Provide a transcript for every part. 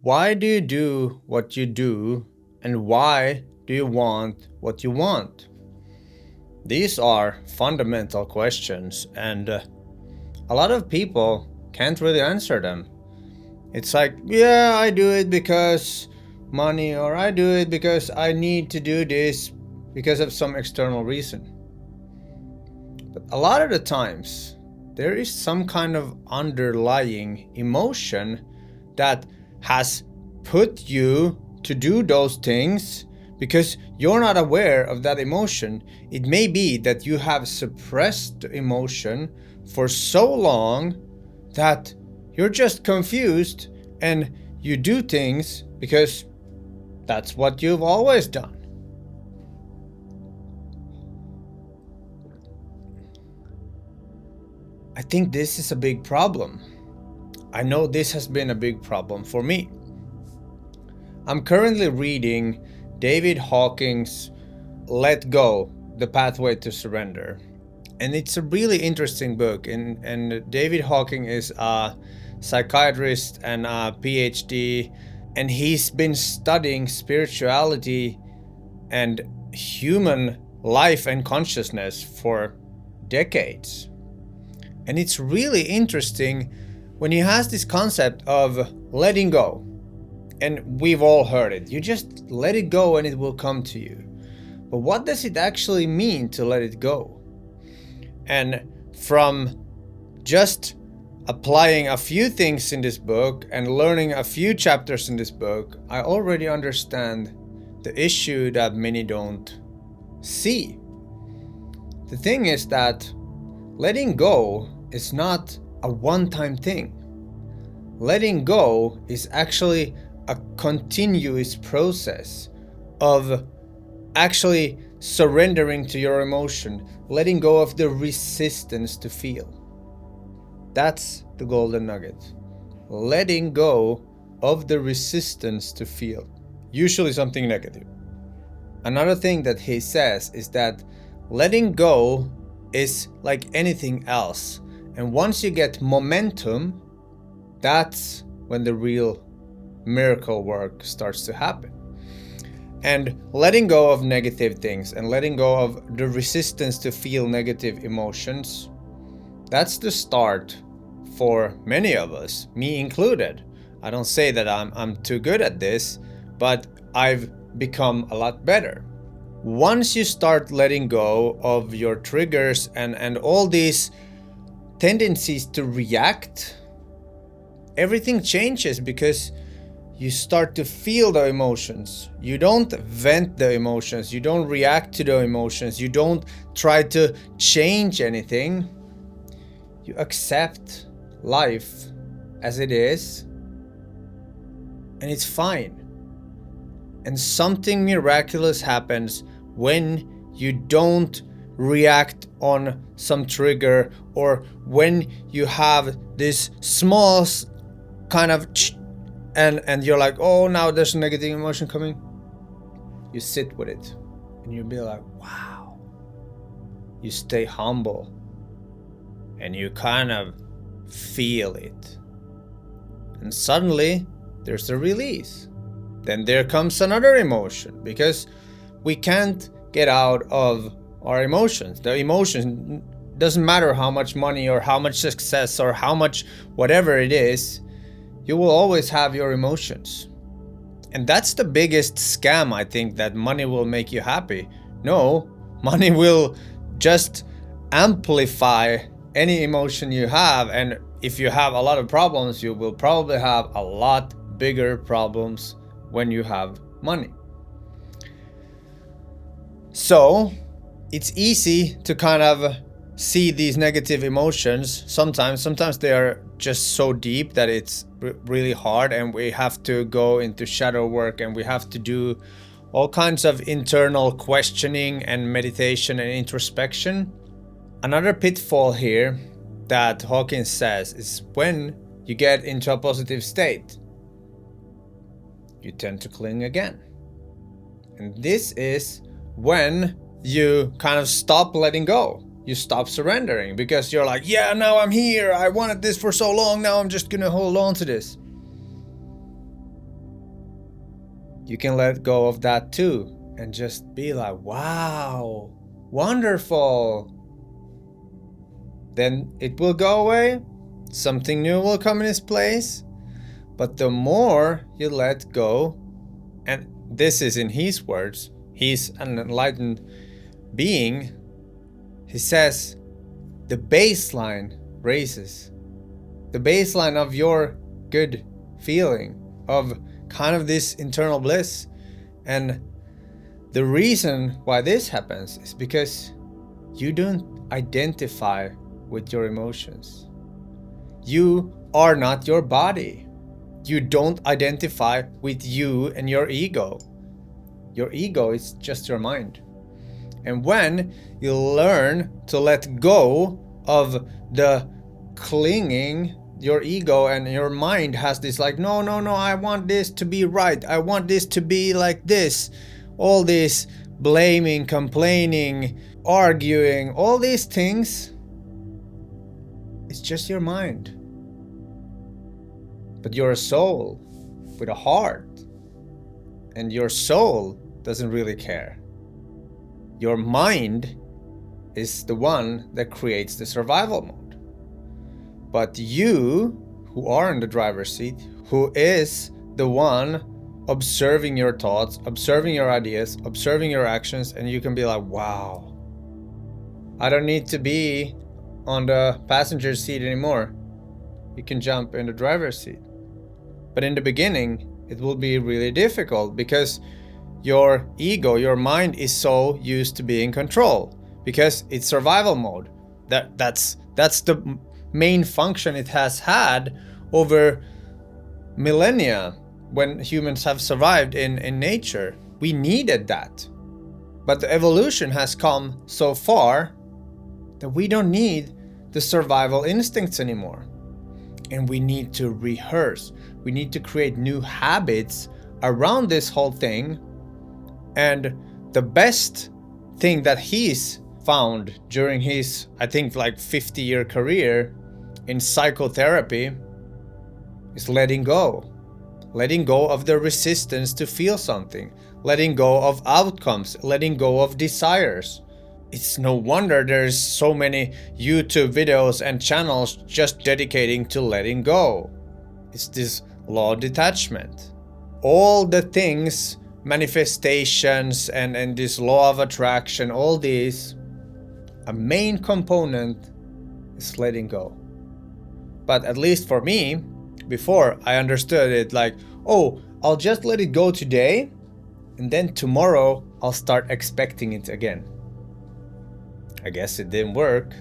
Why do you do what you do, and why do you want what you want? These are fundamental questions, and a lot of people can't really answer them. It's like, yeah, I do it because money, or I do it because I need to do this because of some external reason. But a lot of the times, there is some kind of underlying emotion that has put you to do those things because you're not aware of that emotion. It may be that you have suppressed the emotion for so long that you're just confused and you do things because that's what you've always done. I think this is a big problem. I know this has been a big problem for me. I'm currently reading David Hawking's Let Go, The Pathway to Surrender. And it's a really interesting book. And David Hawking is a psychiatrist and a PhD, and he's been studying spirituality and human life and consciousness for decades. And it's really interesting when he has this concept of letting go. And we've all heard it. You just let it go and it will come to you. But what does it actually mean to let it go? And from just applying a few things in this book and learning a few chapters in this book, I already understand the issue that many don't see. The thing is that letting go is not a one-time thing. Letting go is actually a continuous process of actually surrendering to your emotion, letting go of the resistance to feel. That's the golden nugget. Letting go of the resistance to feel, usually something negative. Another thing that he says is that letting go is like anything else. And once you get momentum, that's when the real miracle work starts to happen. And letting go of negative things and letting go of the resistance to feel negative emotions, that's the start for many of us, me included. I don't say that I'm too good at this, but I've become a lot better. Once you start letting go of your triggers and all these tendencies to react, everything changes because you start to feel the emotions. You don't vent the emotions. You don't react to the emotions. You don't try to change anything. You accept life as it is, and it's fine. And something miraculous happens when you don't react on some trigger, or when you have this small kind of and you're like, oh, now there's a negative emotion coming. You sit with it and you'll be like, wow. You stay humble and you kind of feel it. And suddenly there's a release. Then there comes another emotion, because we can't get out of our emotions. The emotion doesn't matter how much money or how much success or how much whatever it is. You will always have your emotions. And that's the biggest scam, I think, that money will make you happy. No, money will just amplify any emotion you have. And if you have a lot of problems, you will probably have a lot bigger problems when you have money. So it's easy to kind of see these negative emotions. Sometimes they are just so deep that it's really hard, and we have to go into shadow work, and we have to do all kinds of internal questioning and meditation and introspection. Another pitfall here that Hawkins says is when you get into a positive state, you tend to cling again. And this is when you kind of stop letting go. You stop surrendering because you're like, yeah, now I'm here. I wanted this for so long. Now I'm just going to hold on to this. you can let go of that too and just be like, wow, wonderful. Then it will go away, something new will come in its place. But the more you let go, and this is in his words, he's an enlightened being, he says the baseline raises. The baseline of your good feeling, of kind of this internal bliss. And the reason why this happens is because you don't identify with your emotions. You are not your body. You don't identify with you and your ego. Your ego is just your mind. And when you learn to let go of the clinging, your ego and your mind has this like, no, I want this to be right. I want this to be like this. All this blaming, complaining, arguing, all these things, it's just your mind. But you're a soul with a heart. And your soul doesn't really care. Your mind is the one that creates the survival mode. But you, who are in the driver's seat, who is the one observing your thoughts, observing your ideas, observing your actions, and you can be like, wow, I don't need to be on the passenger seat anymore. You can jump in the driver's seat. But in the beginning, it will be really difficult because your ego, your mind is so used to being in control because it's survival mode. That's the main function it has had over millennia when humans have survived in nature. We needed that. But the evolution has come so far that we don't need the survival instincts anymore. And we need to rehearse. We need to create new habits around this whole thing. And the best thing that he's found during his, I think, like 50-year career in psychotherapy is letting go. Letting go of the resistance to feel something. Letting go of outcomes. Letting go of desires. It's no wonder there's so many YouTube videos and channels just dedicating to letting go. It's this law of detachment. All the things, manifestations and this law of attraction, all these, a main component is letting go. But at least for me, before I understood it like, oh, I'll just let it go today and then tomorrow I'll start expecting it again. I guess it didn't work.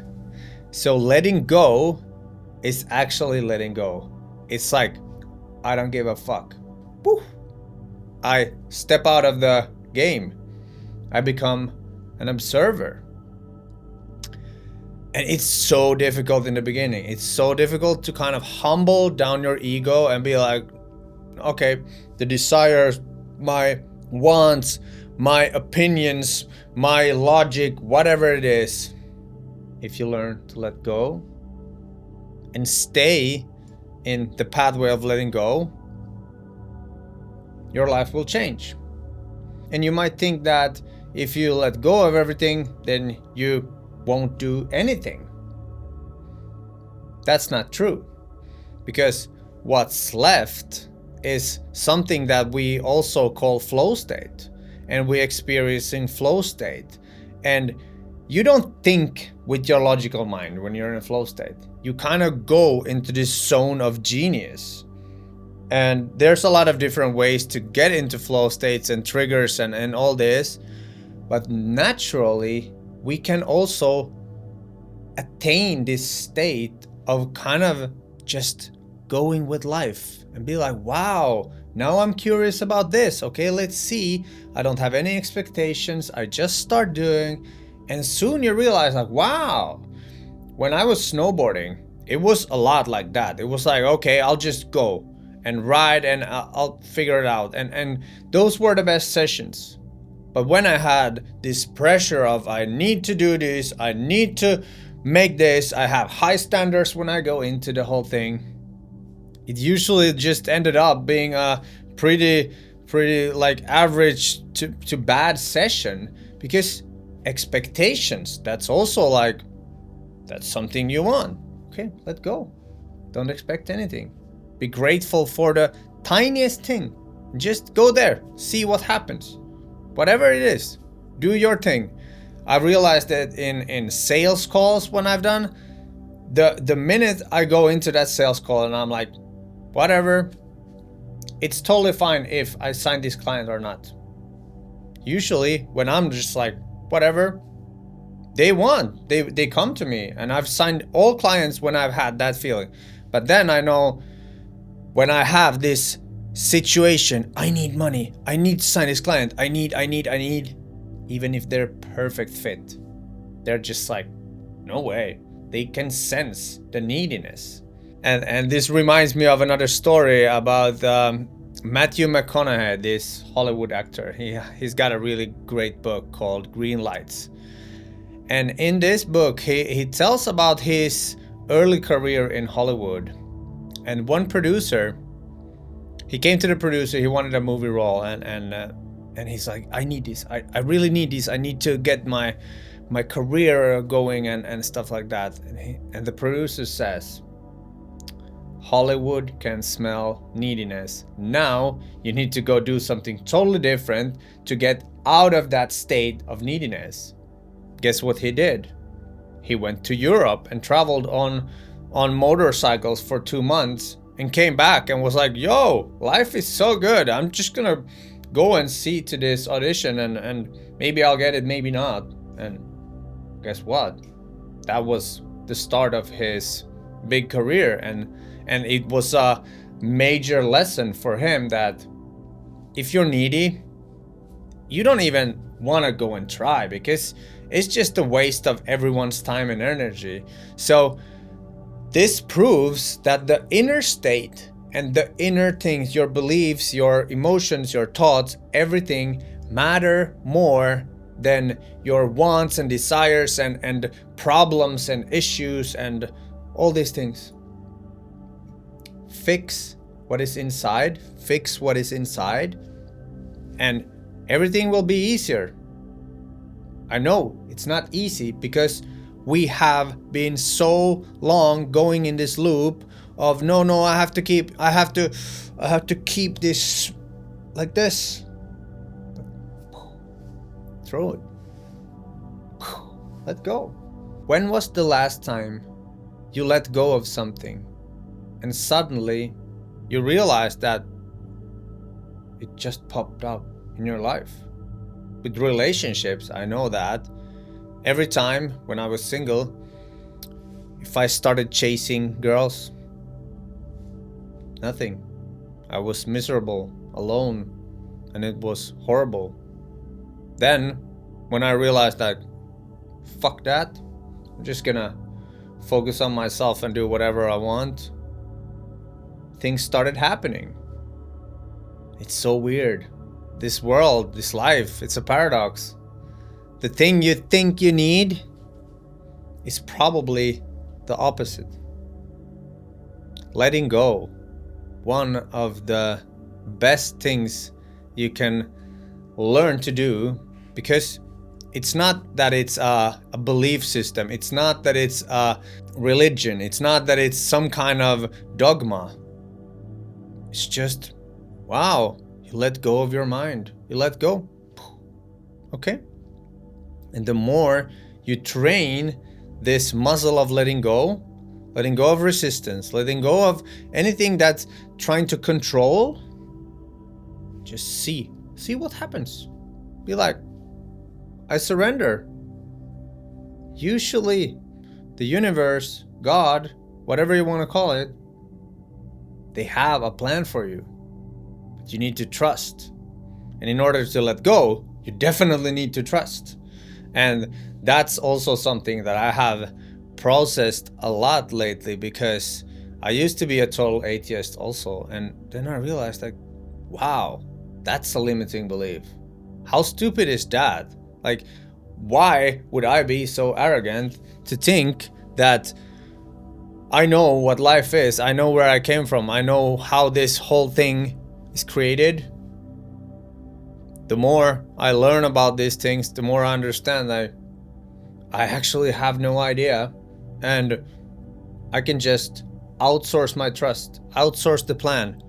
So letting go is actually letting go. It's like, I don't give a fuck. Poof. I step out of the game. I become an observer. And it's so difficult in the beginning. It's so difficult to kind of humble down your ego and be like, okay, the desires, my wants, my opinions, my logic, whatever it is, if you learn to let go and stay in the pathway of letting go, your life will change. And you might think that if you let go of everything, then you won't do anything. That's not true, because what's left is something that we also call flow state. And we experience in flow state. And you don't think with your logical mind when you're in a flow state. You kind of go into this zone of genius. And there's a lot of different ways to get into flow states and triggers and all this. But naturally, we can also attain this state of kind of just going with life and be like, wow, now I'm curious about this. Okay, let's see. I don't have any expectations. I just start doing. And soon you realize like, wow, when I was snowboarding, it was a lot like that. It was like, okay, I'll just go and ride and I'll figure it out. And those were the best sessions. But when I had this pressure of I need to do this, I need to make this, I have high standards when I go into the whole thing, it usually just ended up being a pretty pretty like average to bad session, because expectations, that's also like, that's something you want. Okay, let go. Don't expect anything. Be grateful for the tiniest thing. Just go there, see what happens. Whatever it is, do your thing. I realized that in sales calls, when I've done, the minute I go into that sales call and I'm like, whatever, it's totally fine if I sign this client or not. Usually when I'm just like, whatever, they want, they come to me, and I've signed all clients when I've had that feeling. But then I know when I have this situation, I need money, I need to sign this client, I need, even if they're perfect fit, they're just like, no way. They can sense the neediness. And this reminds me of another story about Matthew McConaughey, this Hollywood actor. He's got a really great book called Green Lights. And in this book, he tells about his early career in Hollywood. And one producer, he came to the producer, he wanted a movie role, and he's like, I need this, I really need this, I need to get my career going and stuff like that. And the producer says, Hollywood can smell neediness. Now you need to go do something totally different to get out of that state of neediness. Guess what he did? He went to Europe and traveled on motorcycles for 2 months and came back and was like, yo, life is so good. I'm just gonna go and see to this audition and maybe I'll get it, maybe not. And guess what? That was the start of his big career, and it was a major lesson for him that if you're needy, you don't even want to go and try, because it's just a waste of everyone's time and energy. So this proves that the inner state and the inner things, your beliefs, your emotions, your thoughts, everything matter more than your wants and desires and problems and issues and all these things. Fix what is inside, and everything will be easier. I know it's not easy, because we have been so long going in this loop of no, I have to keep this like this. Throw it. Let go. When was the last time you let go of something and suddenly you realize that it just popped up in your life? With relationships, I know that every time when I was single, if I started chasing girls, nothing. I was miserable, alone, and it was horrible. Then, when I realized that, fuck that, I'm just gonna focus on myself and do whatever I want, things started happening. It's so weird. This world, this life, it's a paradox. The thing you think you need is probably the opposite. Letting go, one of the best things you can learn to do, because it's not that it's a belief system, it's not that it's a religion, it's not that it's some kind of dogma. It's just, wow, you let go of your mind. You let go. Okay? And the more you train this muscle of letting go of resistance, letting go of anything that's trying to control, just see what happens. Be like, I surrender. Usually, the universe, God, whatever you want to call it, they have a plan for you. But you need to trust. And in order to let go, you definitely need to trust. And that's also something that I have processed a lot lately, because I used to be a total atheist also. And then I realized, like, wow, that's a limiting belief. How stupid is that? Like, why would I be so arrogant to think that I know what life is, I know where I came from, I know how this whole thing is created? The more I learn about these things, the more I understand I actually have no idea, and I can just outsource my trust, outsource the plan.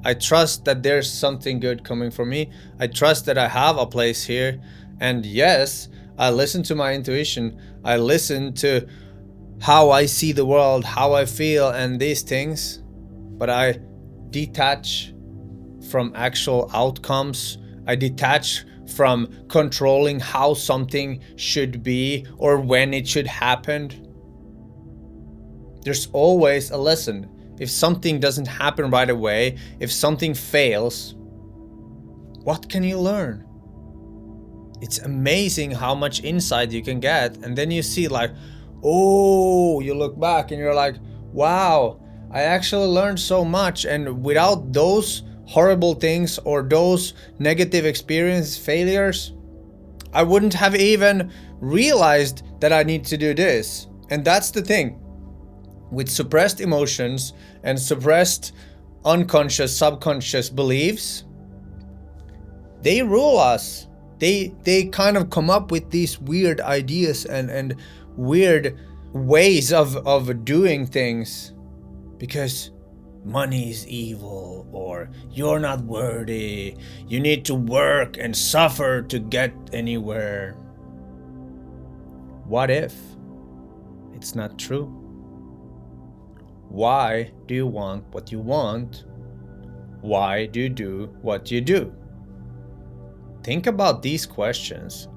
I trust that there's something good coming for me. I trust that I have a place here. And yes, I listen to my intuition. I listen to how I see the world, how I feel, and these things. But I detach from actual outcomes. I detach from controlling how something should be or when it should happen. There's always a lesson. If something doesn't happen right away, if something fails, what can you learn? It's amazing how much insight you can get, and then you see like, oh, you look back and you're like, wow, I actually learned so much, and without those horrible things or those negative experiences, failures, I wouldn't have even realized that I need to do this. And that's the thing. With suppressed emotions and suppressed unconscious, subconscious beliefs, they rule us. They kind of come up with these weird ideas and weird ways of doing things, because money is evil, or you're not worthy, you need to work and suffer to get anywhere. What if it's not true? Why do you want what you want? Why do you do what you do? Think about these questions.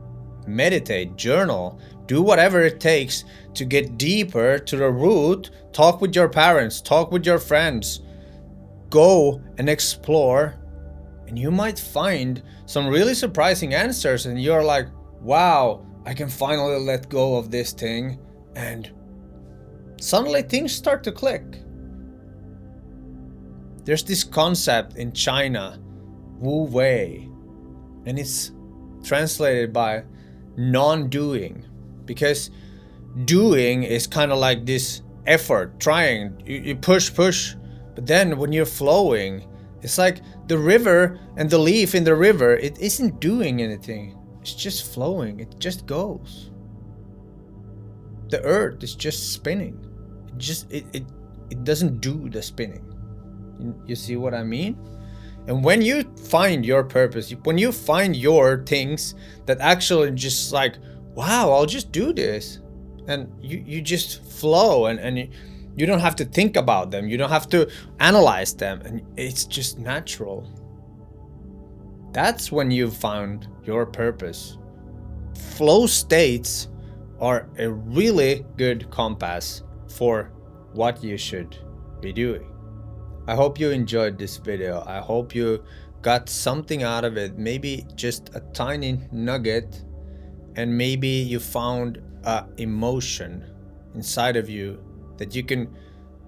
Meditate, journal, do whatever it takes to get deeper to the root. Talk with your parents, talk with your friends. Go and explore, and you might find some really surprising answers, and you're like, wow, I can finally let go of this thing, and suddenly things start to click. There's this concept in China, Wu Wei, and it's translated by non-doing, because doing is kind of like this effort, trying, you push, but then when you're flowing, it's like the river and the leaf in the river, it isn't doing anything, it's just flowing, it just goes. The earth is just spinning. It doesn't do the spinning. You see what I mean? And when you find your purpose, when you find your things that actually just like, wow, I'll just do this, and you just flow, and you don't have to think about them, you don't have to analyze them, and it's just natural. That's when you've found your purpose. Flow states are a really good compass for what you should be doing. I hope you enjoyed this video. I hope you got something out of it, maybe just a tiny nugget, and maybe you found an emotion inside of you that you can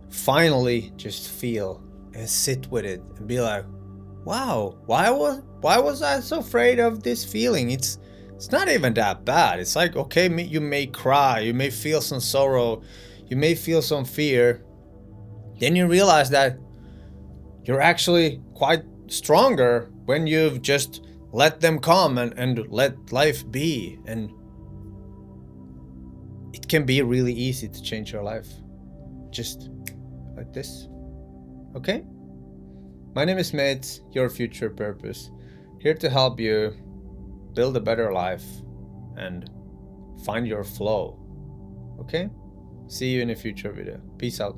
finally just feel and sit with it and be like, wow, why was I so afraid of this feeling? It's not even that bad. It's like, okay, you may cry, you may feel some sorrow, you may feel some fear. Then you realize that you're actually quite stronger when you've just let them come and let life be. And it can be really easy to change your life. Just like this. Okay? My name is Mate, your future purpose. Here to help you build a better life and find your flow. Okay? See you in a future video. Peace out.